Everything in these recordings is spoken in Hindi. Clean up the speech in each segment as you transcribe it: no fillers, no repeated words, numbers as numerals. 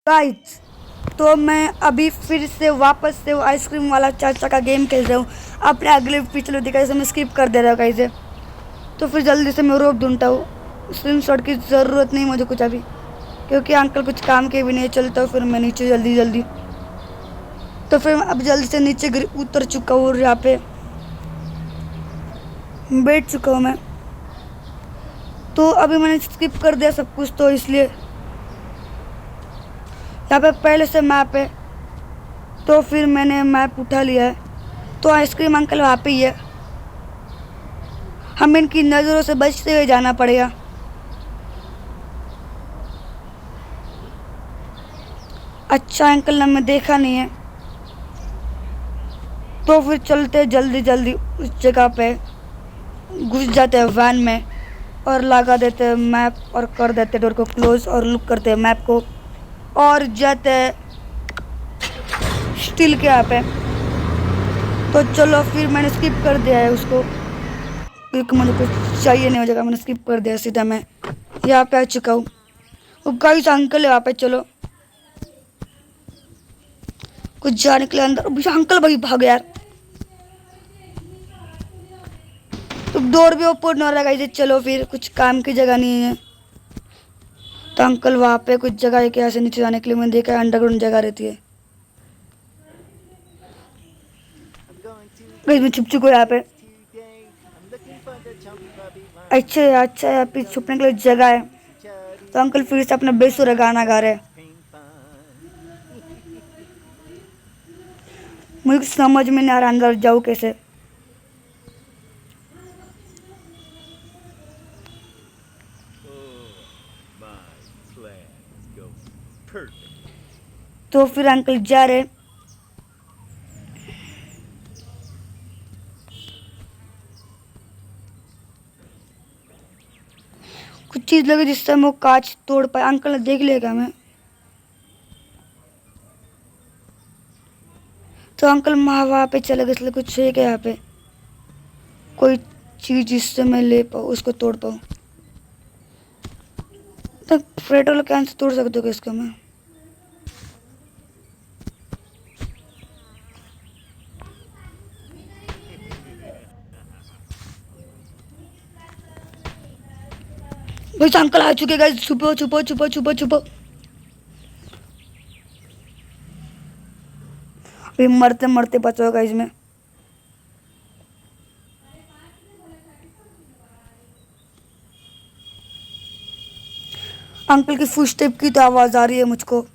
गाइस, तो मैं अभी फिर से वापस से वो आइसक्रीम वाला चाचा का गेम खेल रहा हूँ। अपने अगले पिछले दिखाई से मैं स्किप कर दे रहा हूँ कहीं तो फिर जल्दी से मैं रोक ढूंढता हूँ। स्क्रीन शॉट की ज़रूरत नहीं मुझे कुछ अभी, क्योंकि अंकल कुछ काम के भी नहीं चलता। फिर मैं नीचे जल्दी जल्दी तो फिर अब जल्दी से नीचे उतर चुका हूँ और यहाँ पे बैठ चुका हूँ मैं। तो अभी मैंने स्किप कर दिया सब कुछ, तो इसलिए यहाँ पे पहले से मैप है, तो फिर मैंने मैप उठा लिया है। तो आइसक्रीम अंकल वहाँ पे ही है, हमें इनकी नज़रों से बचते हुए जाना पड़ेगा। अच्छा, अंकल ने हमें देखा नहीं है, तो फिर चलते जल्दी जल्दी उस जगह पे घुस जाते हैं वैन में और लगा देते हैं मैप और कर देते डोर को क्लोज और लुक करते हैं मैप को और जाते हैं स्टील के यहाँ पे। तो चलो, फिर मैंने स्किप कर दिया है उसको, क्योंकि मुझे कुछ चाहिए नहीं हो जाएगा। मैंने स्किप कर दिया, सीधा मैं यहाँ पे आ चुका हूँ। वो गाइस अंकल है वहाँ पे। चलो कुछ जाने के लिए अंदर। अंकल भाई भाग यार, तो डोर भी ओपन हो रहा है। चलो फिर, कुछ काम की जगह नहीं है। तो अंकल वहाँ पे कुछ जगह है कि ऐसे नीचे जाने के लिए मैंने देखा है, अंडरग्राउंड जगह रहती है। मैं छुप चुका हूँ यहाँ पे। अच्छा अच्छा, यहाँ पे छुपने के लिए जगह है। तो अंकल फिर से अपना बेसुरा गाना गा रहे हैं। मुझे समझ में नहीं आ रहा अंदर जाऊँ कैसे। तो फिर अंकल जा रहे। कुछ चीज लगी जिससे हम वो कांच तोड़ पाए। अंकल ने देख लिया क्या हमें? तो अंकल वहाँ पे चले गए, इसलिए कुछ है क्या यहाँ पे? कोई चीज जिससे मैं ले पाऊँ, उसको तोड़ पाऊँ। तो पेट्रोल कैन से तोड़ सकते हो क्या इसका मैं? बस अंकल आ चुके गाइस, छुपो छुपो छुपो छुपो छुपो। अभी मरते मरते बचा गाइस मैं। अंकल की फुटस्टेप की तो आवाज आ रही है मुझको।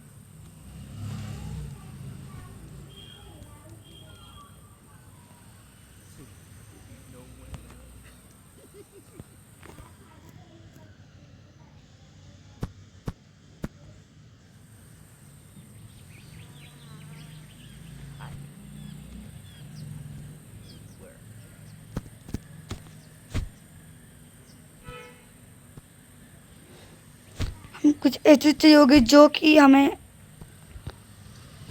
कुछ ऐसी चाहिए होगी जो कि हमें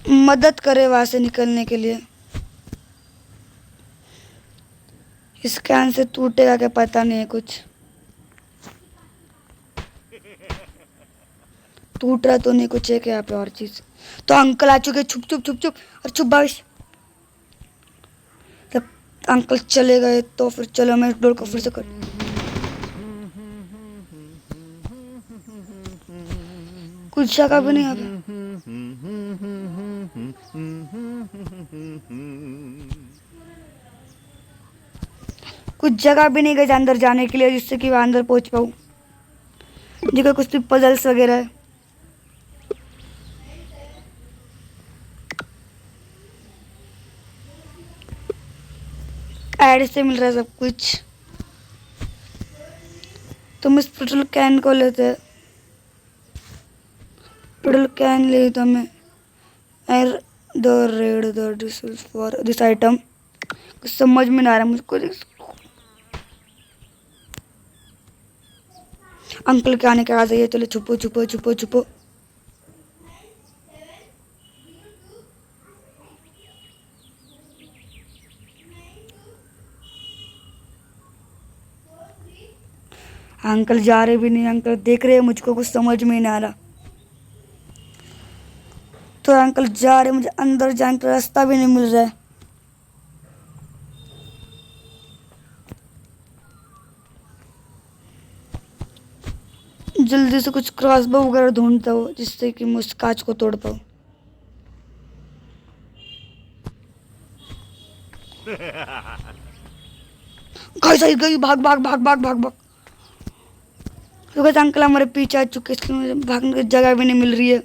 मदद करे वहां से निकलने के लिए। इस कैन से टूटेगा क्या पता नहीं है, कुछ टूट रहा तो नहीं कुछ है क्या यहाँ पे और चीज। तो अंकल आ चुके, छुप छुप छुप छुप और छुप बाइश। जब अंकल चले गए तो फिर चलो मैं डोर को फिर से कर। कुछ जगह भी नहीं यहाँ पे, कुछ जगह भी नहीं गई अंदर जाने के लिए जिससे कि वह अंदर पहुंच पाऊँ। जगह कुछ पजल्स वगैरह है। ऐड से मिल रहा है सब कुछ। तुम इस पेट्रोल कैन को लेते हैं। पेट्रोल कैन ले तो मैं एर the read the this for this item. कुछ समझ में ना आ रहा मुझको। अंकल के आने के आ जाइए, चलो छुपो छुपो छुपो छुपो। अंकल जा रहे भी नहीं, अंकल देख रहे हैं मुझको। कुछ समझ में नहीं आ रहा। तो अंकल जा रहे, मुझे अंदर जाने का रास्ता भी नहीं मिल रहा है। जल्दी से कुछ क्रॉसबो वगैरह ढूंढता हूँ जिससे कि मैं उस कांच को तोड़ पाऊँ। गाइस आई गई, भाग भाग भाग भाग भाग भाग। तो गाइस अंकल हमारे पीछे आ चुके हैं, इसलिए मुझे भागने की जगह भी नहीं मिल रही है।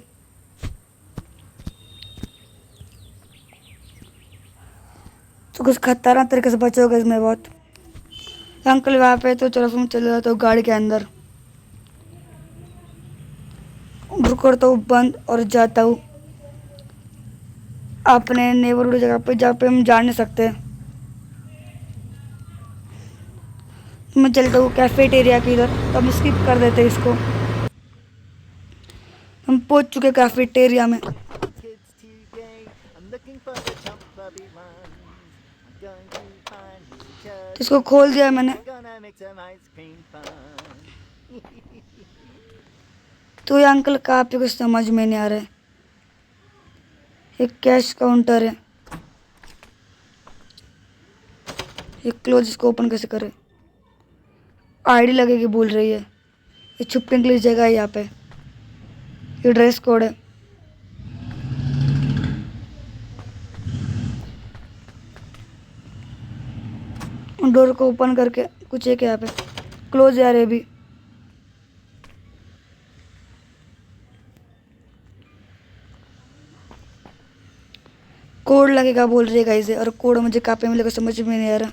तो कुछ खतरनाक तरीके से बचे हो गए इसमें बहुत। अंकल वहाँ पे तो चलो मैं चले जाता हूँ गाड़ी के अंदर, करता हूँ बंद और जाता हूँ अपने नेबरहुड जगह पे जहाँ पे हम जा नहीं सकते। तो मैं चलता हूँ कैफेटेरिया की इधर, तो हम स्किप कर देते हैं इसको। हम पहुँच चुके कैफेटेरिया में। Kids today, I'm looking for the chump puppy one. I'm going to find me some तो chubby इसको खोल दिया मैंने। I'm gonna make some ice cream fun. तो ये अंकल कहाँ पे कुछ समझ में नहीं आ रहा है। एक कैश काउंटर है, ये क्लोज, इसको ओपन कैसे करे? आईडी लगेगी बोल रही है। ये छुपने के लिए जगह है यहाँ पे, ये ड्रेस कोड है। डोर को ओपन करके कुछ है क्या यहाँ पे? क्लोज यार ये भी। कोड लगेगा बोल रही है गाइस, और कोड मुझे कहाँ पे मिलेगा समझ में नहीं आ रहा।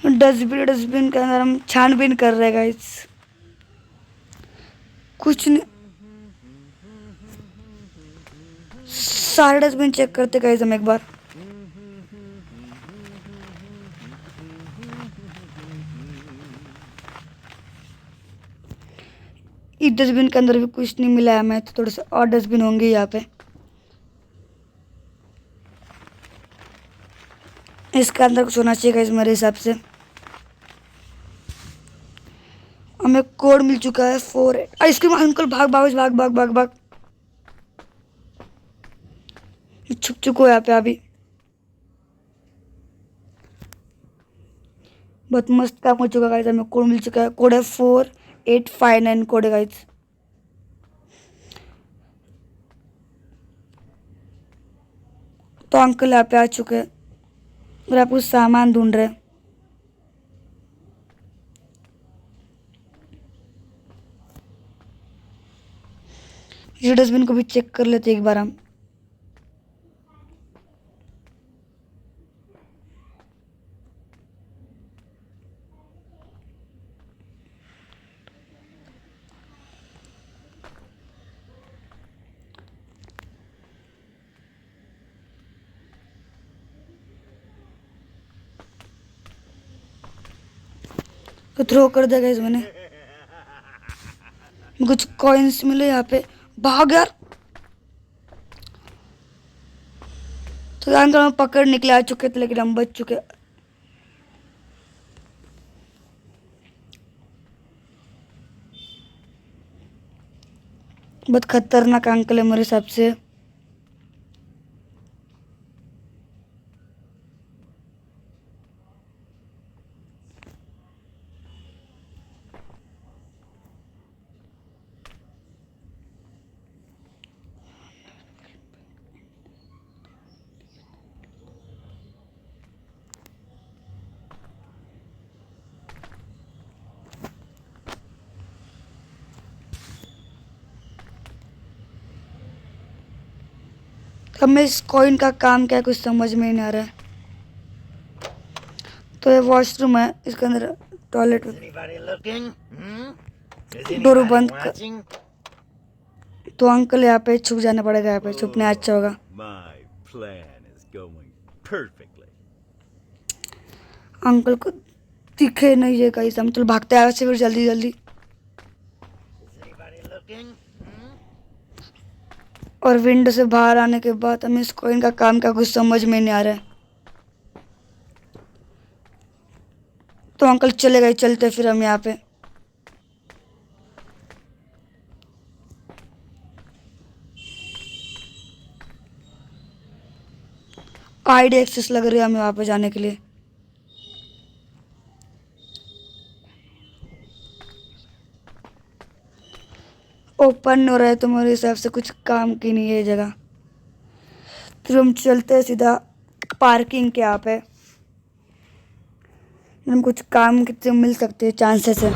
डस्टबिन के अंदर हम छानबीन कर रहे हैं गाइस, कुछ नहीं। सारे डस्टबिन चेक करते गाइस हम एक बार। इस डस्टबिन के अंदर भी कुछ नहीं मिला है हमें, तो थोड़े से और डस्टबिन होंगे यहाँ पे। इसके अंदर कुछ होना चाहिए गाइस मेरे हिसाब से। हमें कोड मिल चुका है 4 आइसक्रीम। अंकल भाग भाग भाग भाग भाग भाग, छुप चुको है यहाँ पे अभी। बहुत मस्त काम हो चुका गाइस, हमें कोड मिल चुका है। कोड है 4859 कोड है गाइस। तो अंकल यहाँ पे आ चुके हैं और आप कुछ सामान ढूंढ रहे हैं। ये डस्टबिन को भी चेक कर लेते एक बार हम। तो थ्रो कर दिया गाइस मैंने। कुछ कॉइन्स मिले यहाँ पे, भाग यार। तो अंकल हम पकड़ निकले आ चुके थे, लेकिन हम बच चुके। बहुत खतरनाक अंकल है मेरे हिसाब से। हमें इस कॉइन का काम क्या है कुछ समझ में नहीं आ रहा है। तो ये वॉशरूम है, इसके अंदर toilet. Is anybody looking? Hmm? Is door anybody बंद कर। watching? तो अंकल यहाँ पे छुप जाना पड़ेगा, यहाँ पे छुपने अच्छा होगा। My plan is going perfectly. Uncle को दिखे नहीं है कहीं से, हम तो भागते आए से फिर जल्दी जल्दी। Is anybody looking? Hmm? और विंडो से बाहर आने के बाद हमें इस कॉइन का काम का कुछ समझ में नहीं आ रहा है। तो अंकल चले गए, चलते फिर हम यहाँ पे। आईडी एक्सेस लग रही है हमें वहाँ पे जाने के लिए। ओपन हो रहा है तो मेरे हिसाब से कुछ काम की नहीं है ये जगह। फिर हम चलते हैं सीधा पार्किंग के यहाँ पे। हम कुछ काम कितने मिल सकते हैं चांसेस है।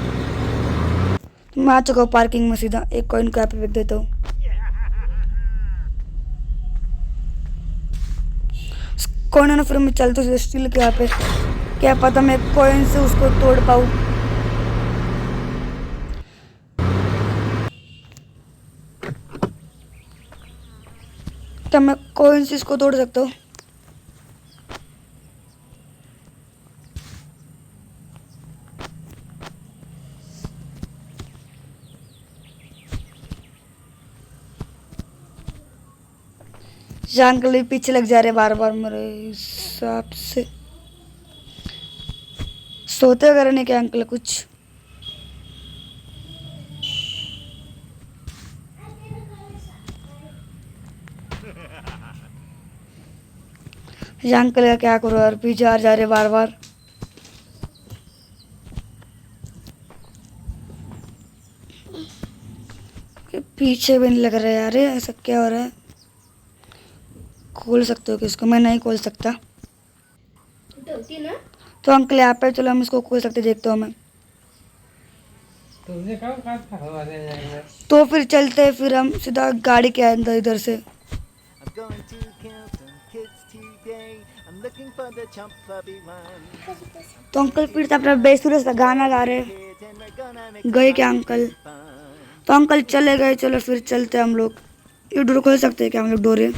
मैं आ चुका हूँ पार्किंग में, सीधा एक कॉइन को यहाँ पे फेंक देता हूँ। कॉइन है ना, फिर मैं चलता हूँ स्टील के यहाँ पे। क्या पता मैं कॉइन से उसको तोड़ पाऊँ। क्या मैं कॉइन से इसको तोड़ सकता हूँ? अंकल भी पीछे लग जा रहे बार बार मेरे हिसाब से। सोते वगैरह नहीं क्या अंकल कुछ? ये अंकल का क्या करो यार, पीछे आ जा रहे बार बार। पीछे भी नहीं लग रहा है यार, ऐसा क्या हो रहा है? खोल सकते हो कि इसको? मैं नहीं खोल सकता। तो अंकल यहाँ पे, चलो हम इसको खोल सकते, देखते हो मैं। तो फिर चलते हैं, फिर हम सीधा गाड़ी के अंदर इधर से। I'm going to kill some kids today. I'm looking for the chump puppy one. तो अंकल फिर से अपना बेसुरे सा गाना गा रहे हैं। Kids and we're gonna make गए क्या अंकल? fun. तो अंकल चले गए, चलो फिर चलते हैं हम लोग। ये डोर खोल सकते हैं क्या हम लोग? डोरे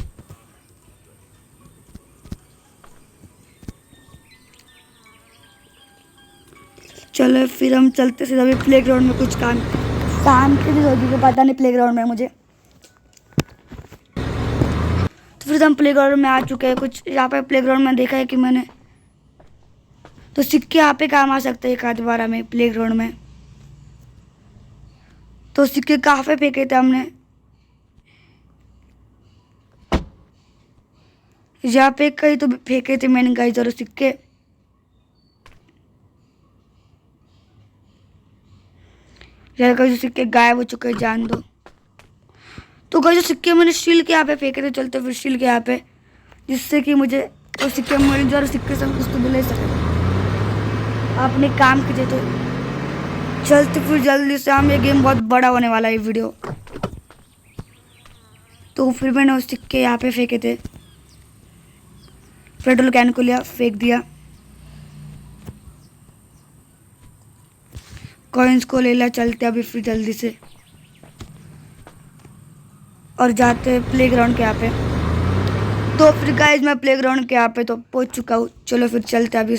चलो फिर हम चलते सीधा भी प्ले ग्राउंड में। कुछ काम शाम के भी होगी, पता नहीं प्ले ग्राउंड में मुझे। तो फिर हम प्ले ग्राउंड में आ चुके हैं। कुछ यहाँ पे प्ले ग्राउंड में देखा है कि मैंने, तो सिक्के यहाँ पे काम आ सकते हैं एक आध बार हमें प्ले ग्राउंड में। तो सिक्के कहाँ पे फेंके थे हमने? यहाँ पे कहीं तो फेंके थे मैंने गाइस जरूर सिक्के। यार कहीं सिक्के गायब हो चुके हैं, जान दो। तो कहीं जो सिक्के मैंने स्टील के यहाँ पे फेंके थे, चलते फिर स्टील के यहाँ पे, जिससे कि मुझे तो सिक्के मिल जाए और सिक्के से हम कुछ तो भी ले सके। अपने काम कीजिए। तो चलते फिर जल्दी से, हम ये गेम बहुत बड़ा होने वाला है वीडियो। तो फिर मैंने उस सिक्के यहाँ पे फेंके थे, पेट्रोल कैन को लिया, फेंक दिया। कॉइन्स को ले लिया। चलते अभी फिर जल्दी से और जाते प्ले ग्राउंड के यहाँ पे। तो फिर गाइस मैं प्ले ग्राउंड के यहाँ पे तो पहुँच चुका हूँ। चलो फिर चलते अभी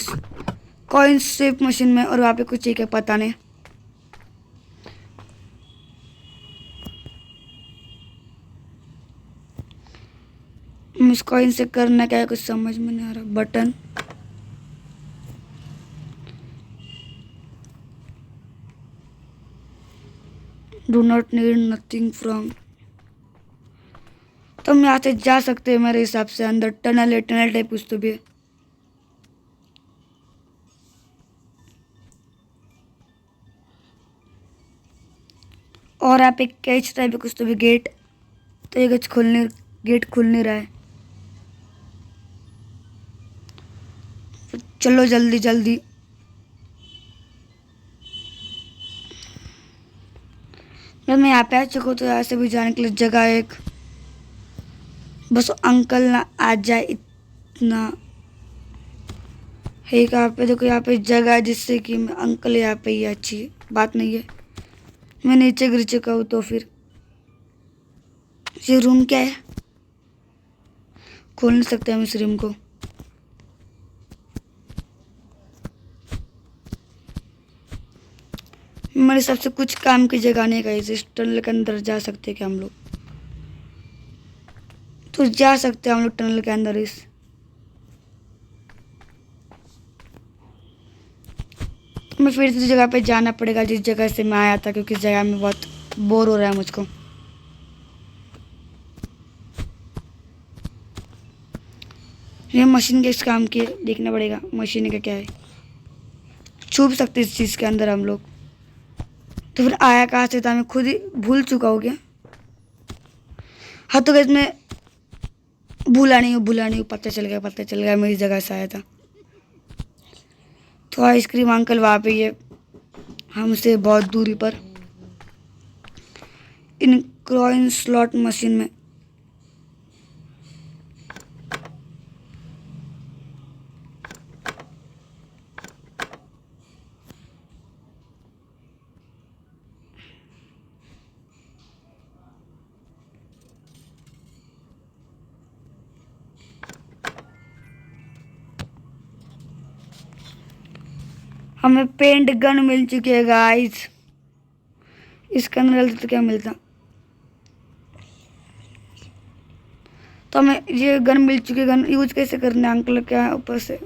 कॉइन स्विप मशीन में, और वहाँ पे कुछ एक है पता नहीं। इस कॉइन से करना क्या है कुछ समझ में नहीं आ रहा। Button do not need nothing from. तो हम यहाँ से जा सकते हैं मेरे हिसाब से अंदर। टनल है, टनल टाइप कुछ तो भी है। और यहाँ पे कैच टाइप कुछ तो भी, गेट। तो ये गेट खुल नहीं रहा है। चलो जल्दी जल्दी। जब मैं यहाँ पे आ चुका हूँ तो यहाँ से भी जाने के लिए जगह है एक। बस अंकल ना आ जाए इतना है। यहाँ पे देखो, यहाँ पे जगह है जिससे कि मैं अंकल यहाँ पे ही अच्छी बात नहीं है। मैं नीचे गिर चुका हूँ। तो फिर ये रूम क्या है? खोल नहीं सकते हम इस रूम को। मेरे हिसाब से कुछ काम की जगह नहीं है। इस टनल के अंदर जा सकते हैं क्या हम लोग? तो जा सकते हैं हम लोग टनल के अंदर। इस मैं फिर से जगह पे जाना पड़ेगा जिस जगह से मैं आया था, क्योंकि इस जगह में बहुत बोर हो रहा है मुझको। ये मशीन किस काम की है देखना पड़ेगा। मशीन का क्या है, छुप सकते इस चीज़ के अंदर हम लोग। तो फिर आया कहाँ से था, मैं खुद ही भूल चुका हूँ क्या। हाँ तो गाइस मैं भूला नहीं हूँ, पता चल गया मेरी जगह से आया था। तो आइसक्रीम अंकल वहाँ पे ये हमसे बहुत दूरी पर इन कॉइन स्लॉट मशीन में। हमें पेंट गन मिल चुकी है गाइस। इसके अंदर डालते तो क्या मिलता, तो हमें ये गन मिल चुकी है। गन यूज कैसे करना है अंकल, क्या ऊपर से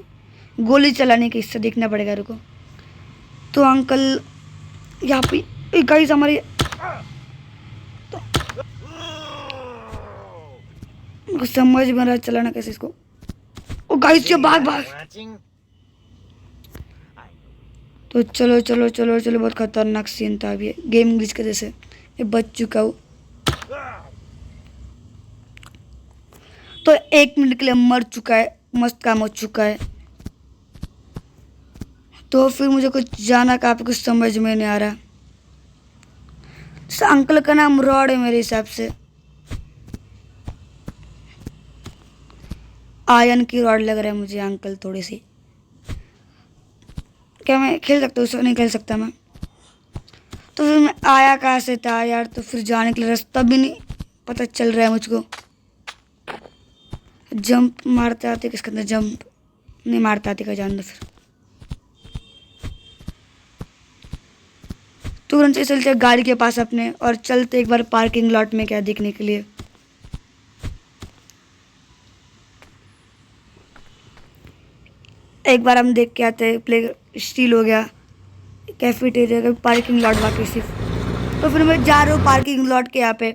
गोली चलाने की, इससे देखना पड़ेगा रुको। तो अंकल यहाँ पे गाइस हमारे तो समझ में रहा चलाना कैसे इसको। ओ गाइस ये भाग। Watching? तो चलो बहुत खतरनाक सीन था अभी गेम ग्लिच के जैसे। मैं बच चुका हूँ। तो 1 मिनट के लिए मर चुका है, मस्त काम हो चुका है। तो फिर मुझे कुछ जाना कहाँ पे कुछ समझ में नहीं आ रहा। अंकल का नाम रॉड है मेरे हिसाब से, आयन की रॉड लग रहा है मुझे अंकल थोड़ी सी। क्या मैं खेल सकता हूँ उससे, नहीं खेल सकता मैं। तो फिर मैं आया कहाँ से था यार, तो फिर जाने के लिए रास्ता भी नहीं पता चल रहा है मुझको। जंप मारते आते किसके अंदर, जंप नहीं मारते आते का जान दो फिर। तुरंत से चलते गाड़ी के पास अपने और चलते एक बार पार्किंग लॉट में क्या देखने के लिए। एक बार हम देख के आते हैं, प्ले स्टील हो गया, कैफेटेरिया का पार्किंग लॉट बाकी सिर्फ। तो फिर मैं जा रहा हूँ पार्किंग लॉट के यहाँ पे।